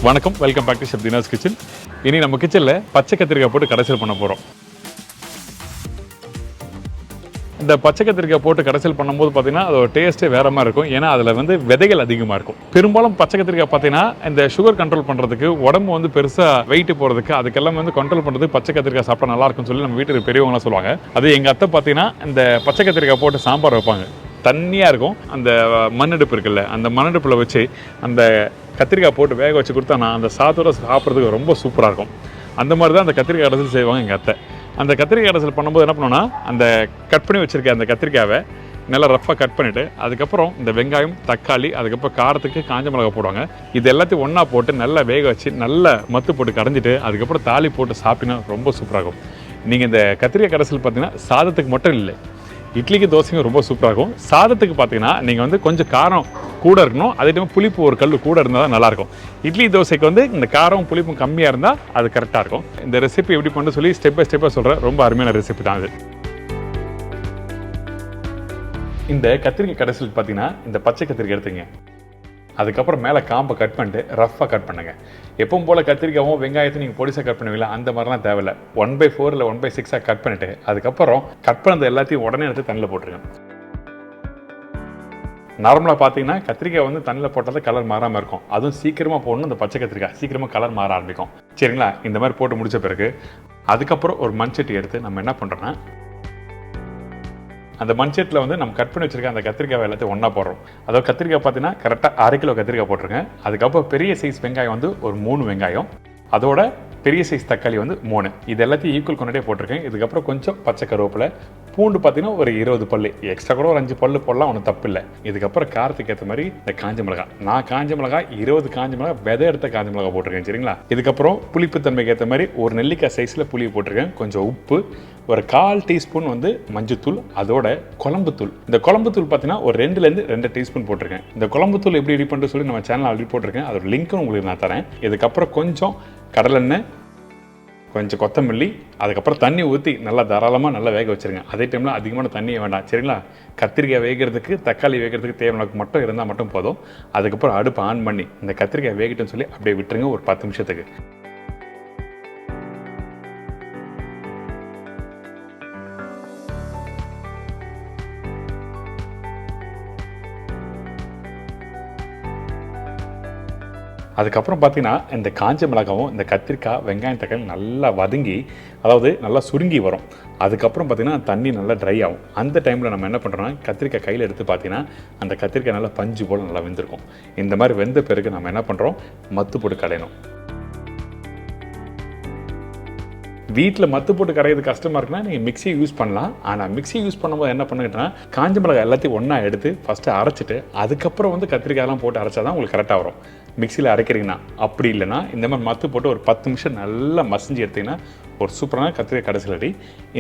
வணக்கம், welcome back to chef Deena's kitchen. இனி நம்ம கிச்சனில் பச்சை கத்திரிக்காய் போட்டு கடைசல் பண்ண போகிறோம். இந்த பச்சை கத்திரிக்காய் போட்டு கடைசல் பண்ணும்போது பார்த்தீங்கன்னா அதோட டேஸ்ட்டே வேற மாதிரி இருக்கும். ஏன்னா அதில் வந்து விதைகள் அதிகமாக இருக்கும். பெரும்பாலும் பச்சை கத்திரிக்காய் பார்த்தீங்கன்னா இந்த சுகர் கண்ட்ரோல் பண்ணுறதுக்கு, உடம்பு வந்து பெருசாக வெயிட் போகிறதுக்கு, அதுக்கெல்லாம் வந்து கண்ட்ரோல் பண்ணுறதுக்கு பச்சை கத்திரிக்காய் சாப்பிட்டா நல்லா இருக்கும்னு சொல்லி நம்ம வீட்டுக்கு பெரியவங்களாம் சொல்லுவாங்க. அது எங்கள் அத்தை பார்த்தீங்கன்னா இந்த பச்சை கத்திரிக்காய் போட்டு சாம்பார் வைப்பாங்க. தண்ணியாக இருக்கும். அந்த மண்ணெடுப்பு இருக்குல்ல, அந்த மண்ணெடுப்பில் வச்சு அந்த கத்திரிக்காய் போட்டு வேக வச்சு கொடுத்தா அந்த சாதத்தோட சாப்பிட்றதுக்கு ரொம்ப சூப்பராக இருக்கும். அந்த மாதிரி தான் அந்த கத்திரிக்காய் கடைசல் செய்வாங்க எங்கள் அத்தை. அந்த கத்திரிக்காய் கடைசல் பண்ணும்போது என்ன பண்ணுவோன்னா, அந்த கட் பண்ணி வச்சுருக்க அந்த கத்திரிக்காயை நல்லா ரஃப்பாக கட் பண்ணிவிட்டு, அதுக்கப்புறம் இந்த வெங்காயம், தக்காளி, அதுக்கப்புறம் காரத்துக்கு காஞ்ச மிளகாய் போடுவாங்க. இது எல்லாத்தையும் ஒன்றா போட்டு நல்லா வேக வச்சு நல்லா மத்து போட்டு கடைஞ்சிட்டு அதுக்கப்புறம் தாலி போட்டு சாப்பிட்டீங்கன்னா ரொம்ப சூப்பராக இருக்கும். நீங்கள் இந்த கத்திரிக்காய் கடைசல் பார்த்தீங்கன்னா சாதத்துக்கு மட்டும் இல்லை, இட்லிக்கு தோசைக்கும் ரொம்ப சூப்பராக இருக்கும். சாதத்துக்கு பார்த்தீங்கன்னா நீங்கள் வந்து கொஞ்சம் காரம் கூட இருக்கணும், அதே டைம் புளிப்பு ஒரு கல் கூட இருந்தால் தான் நல்லாயிருக்கும். இட்லி தோசைக்கு வந்து இந்த காரம் புளிப்பும் கம்மியாக இருந்தால் அது கரெக்டாக இருக்கும். இந்த ரெசிபி எப்படி பண்ணு சொல்லி ஸ்டெப் பை ஸ்டெப்பாக சொல்கிறேன். ரொம்ப அருமையான ரெசிபி தான் அது. இந்த கத்திரிக்காய் கடைசியில் பார்த்தீங்கன்னா இந்த பச்சை கத்திரிக்காய் எடுத்துங்க. அதுக்கப்புறம் மேலே காம்பை கட் பண்ணிட்டு ரஃப்பாக கட் பண்ணுங்கள். எப்பவும் போல் கத்திரிக்காயும் வெங்காயத்தையும் நீங்கள் பொடிசாக கட் பண்ணுவீங்களா, அந்த மாதிரிலாம் தேவையில்லை. 1/4 இல்லை 1/6 கட் பண்ணிவிட்டு அதுக்கப்புறம் கட் பண்ணது எல்லாத்தையும் உடனே எடுத்து தண்ணியில் போட்டுருங்க. நார்மலாக பார்த்தீங்கன்னா கத்திரிக்காய் வந்து தண்ணியில் போட்டால் தான் கலர் மாறாமல் இருக்கும். அதுவும் சீக்கிரமாக போடணும். இந்த பச்சை கத்திரிக்காய் சீக்கிரமாக கலர் மாற ஆரம்பிக்கும். சரிங்களா? இந்த மாதிரி போட்டு முடித்த பிறகு அதுக்கப்புறம் ஒரு மண்சட்டி எடுத்து நம்ம என்ன பண்ணுறோன்னா, அந்த மண்செட்டில் வந்து நம்ம கட் பண்ணி வச்சிருக்க அந்த கத்திரிக்காய் எல்லாத்தையும் ஒன்றா போடுறோம். அதாவது கத்திரிக்காய் பார்த்தீங்கன்னா கரெக்டாக 1/2 கிலோ கத்திரிக்காய் போட்டிருக்கேன். அதுக்கப்புறம் பெரிய சைஸ் வெங்காயம் வந்து ஒரு 3 வெங்காயம், அதோட பெரிய சைஸ் தக்காளி வந்து 3. இது எல்லாத்தையும் ஈக்குவல் குவான்டிட்டியாக போட்டிருக்கேன். இதுக்கப்புறம் கொஞ்சம் பச்சை கருவேப்பிலை, பூண்டு பார்த்தீங்கன்னா ஒரு 20 பல்லு, எக்ஸ்ட்ரா கூட ஒரு 5 பல்லு போடலாம், ஒன்றும் தப்பு இல்லை. இதுக்கப்புறம் காரத்துக்கு ஏற்ற மாதிரி இந்த காஞ்ச மிளகாய், நான் காஞ்ச மிளகாய் 20 காஞ்ச மிளகாய் விதை எடுத்த காஞ்ச மிளகாய் போட்டிருக்கேன். சரிங்களா? இதுக்கப்புறம் புளிப்பு தன்மைக்கு ஏற்ற மாதிரி ஒரு நெல்லிக்காய் சைஸில் புளியை போட்டிருக்கேன். கொஞ்சம் உப்பு, ஒரு 1/4 டீஸ்பூன் வந்து மஞ்சத்தூள், அதோட குழம்புத்தூள். இந்த குழம்புத்தூள் பார்த்தீங்கன்னா ஒரு 2லேருந்து 2 டீஸ்பூன் போட்டிருக்கேன். இந்த குழம்புத்தூள் எப்படி ரெடி பண்ணுறது சொல்லி நம்ம சேனல் ஆல்ரெடி போட்டிருக்கேன். அதோட லிங்க்கும் உங்களுக்கு நான் தரேன். இதுக்கப்புறம் கொஞ்சம் கடலெண்ணெய், கொஞ்சம் கொத்தமல்லி, அதுக்கப்புறம் தண்ணி ஊற்றி நல்லா தாராளமாக நல்லா வேக வச்சுருங்க. அதே டைமில் அதிகமான தண்ணியே வேண்டாம். சரிங்களா? கத்திரிக்காய் வேகிறதுக்கு, தக்காளி வேகிறதுக்கு தேவையான மட்டும் இருந்தால் மட்டும் போதும். அதுக்கப்புறம் அடுப்பு ஆன் பண்ணி இந்த கத்திரிக்காய் வேகிட்டுன்னு சொல்லி அப்படியே விட்டுருங்க ஒரு 10 நிமிஷத்துக்கு. அதுக்கப்புறம் பார்த்தீங்கன்னா இந்த காஞ்ச மிளகாவும் இந்த கத்திரிக்காய் வெங்காயம் தக்காளி நல்லா வதங்கி, அதாவது நல்லா சுருங்கி வரும். அதுக்கப்புறம் பார்த்தீங்கன்னா தண்ணி நல்லா ட்ரை ஆகும். அந்த டைமில் நம்ம என்ன பண்ணுறோம்னா, கத்திரிக்காய் கையில் எடுத்து பார்த்தீங்கன்னா அந்த கத்திரிக்காய் நல்லா பஞ்சு போல் நல்லா வெந்திருக்கும். இந்த மாதிரி வெந்த பிறகு நம்ம என்ன பண்ணுறோம், மத்து போட்டு கடையணும். வீட்டில் மத்து போட்டு கரையிறது கஷ்டமாக இருக்குன்னா நீங்கள் மிக்ஸி யூஸ் பண்ணலாம். ஆனால் மிக்ஸி யூஸ் பண்ணும்போது என்ன பண்ணுங்கன்னா, காஞ்ச மிளகாய் எல்லாத்தையும் ஒன்றா எடுத்து ஃபஸ்ட்டு அரைச்சிட்டு அதுக்கப்புறம் வந்து கத்திரிக்காயெல்லாம் போட்டு அரைச்சா தான் உங்களுக்கு கரெக்டாக வரும். மிக்சியில் அரைக்கிறீங்கன்னா, அப்படி இல்லைனா இந்த மாதிரி மத்து போட்டு ஒரு 10 நிமிஷம் நல்லா மசிஞ்சு எடுத்திங்கன்னா ஒரு சூப்பரான கத்திரிக்காய் கடைசல் ரெடி.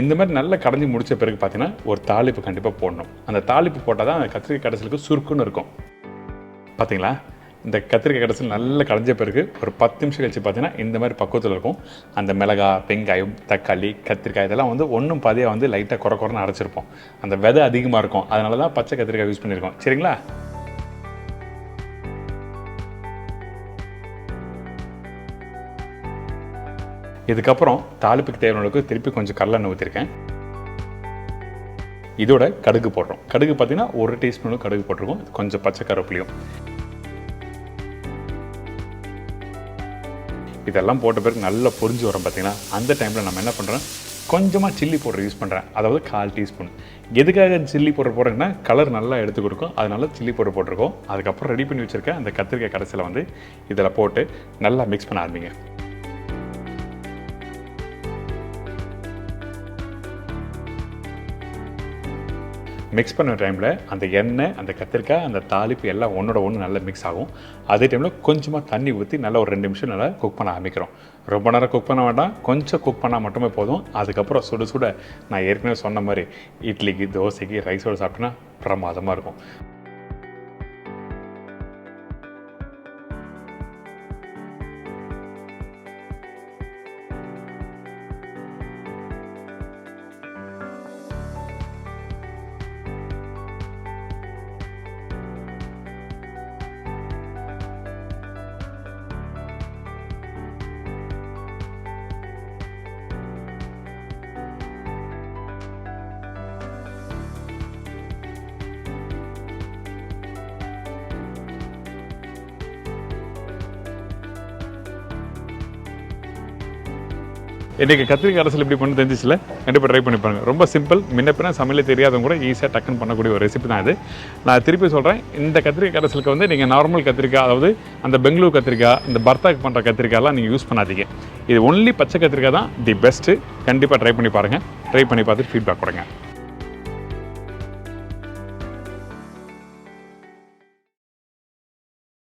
இந்த மாதிரி நல்லா கடைஞ்சி முடித்த பிறகு பார்த்தீங்கன்னா ஒரு தாளிப்பு கண்டிப்பாக போடணும். அந்த தாளிப்பு போட்டால் தான் அந்த கத்திரிக்காய் கடைசலுக்கு சுருக்குன்னு இருக்கும். பார்த்தீங்களா? இந்த கத்திரிக்காய் கடைசல் நல்லா கடைஞ்ச பிறகு ஒரு 10 நிமிஷம் கழிச்சு பார்த்தீங்கன்னா இந்த மாதிரி பக்குவத்தில் இருக்கும். அந்த மிளகாய், வெங்காயம், தக்காளி, கத்திரிக்காய் இதெல்லாம் வந்து ஒன்றும் பாதியாக வந்து லைட்டாக குறைன்னு அரைச்சிருப்போம். அந்த விதை அதிகமாக இருக்கும். அதனால தான் பச்சை கத்திரிக்காய் யூஸ் பண்ணியிருக்கோம். சரிங்களா? இதுக்கப்புறம் தாளிப்புக்கு தேவையான அளவுக்கு திருப்பி கொஞ்சம் கடலெண்ணெய் ஊற்றிருக்கேன். இதோட கடுகு போடுறோம். கடுகு பார்த்தீங்கன்னா 1 டீஸ்பூன் கடுகு போட்டிருக்கோம். கொஞ்சம் பச்சை கருவேப்பிலையும். இதெல்லாம் போட்ட பிறகு நல்லா பொரிஞ்சு வரும். பார்த்தீங்கன்னா அந்த டைமில் நம்ம என்ன பண்ணுறோம், கொஞ்சமாக சில்லி பவுடர் யூஸ் பண்ணுறேன். அதாவது 1/4 டீஸ்பூன். எதுக்காக சில்லி பவுடர் போடுறேன்னா, கலர் நல்லா எடுத்து கொடுக்கும். அதனால சில்லி பவுடர் போட்டிருக்கோம். அதுக்கப்புறம் ரெடி பண்ணி வச்சுருக்கேன் அந்த கத்திரிக்காய் கடைசியில் வந்து இதில் போட்டு நல்லா மிக்ஸ் பண்ண ஆரம்பிங்க. மிக்ஸ் பண்ண டைமில் அந்த எண்ணெய், அந்த கத்திரிக்காய், அந்த தாளிப்பு எல்லாம் ஒன்றோட ஒன்று நல்லா மிக்ஸ் ஆகும். அதே டைமில் கொஞ்சமாக தண்ணி ஊற்றி நல்லா ஒரு 2 நிமிஷம் நல்லா குக் பண்ண ஆரம்பிக்கிறோம். ரொம்ப நேரம் குக் பண்ண வேண்டாம், கொஞ்சம் குக் பண்ணால் மட்டுமே போதும். அதுக்கப்புறம் சுட சுட நான் ஏற்கனவே சொன்ன மாதிரி இட்லிக்கு, தோசைக்கு, ரைஸோடு சாப்பிட்டோன்னா பிரமாதமாக இருக்கும். இன்றைக்கி கத்திரிக்காய் கரைசல் எப்படி பண்ணு தெரிஞ்சிச்சுல, கண்டிப்பாக ட்ரை பண்ணி பாருங்கள். ரொம்ப சிம்பிள், முன்ன பின்ன சமையல் தெரியாதவங்க கூட ஈஸியாக டக்குன்னு பண்ணக்கூடிய ஒரு ரெசிபி தான் இது. நான் திருப்பி சொல்கிறேன், இந்த கத்திரிக்காய் கரைசலுக்கு வந்து நீங்கள் நார்மல் கத்திரிக்காய், அதாவது அந்த பெங்களூர் கத்திரிக்காய், இந்த பர்த்தாக்கு பண்ணுற கத்திரிக்காயெல்லாம் நீங்கள் யூஸ் பண்ணாதீங்க. இது ஒன்லி பச்சை கத்திரிக்காய் தான் தி பெஸ்ட்டு. கண்டிப்பாக ட்ரை பண்ணி பாருங்கள். ட்ரை பண்ணி பார்த்துட்டு ஃபீட்பேக் கொடுங்க.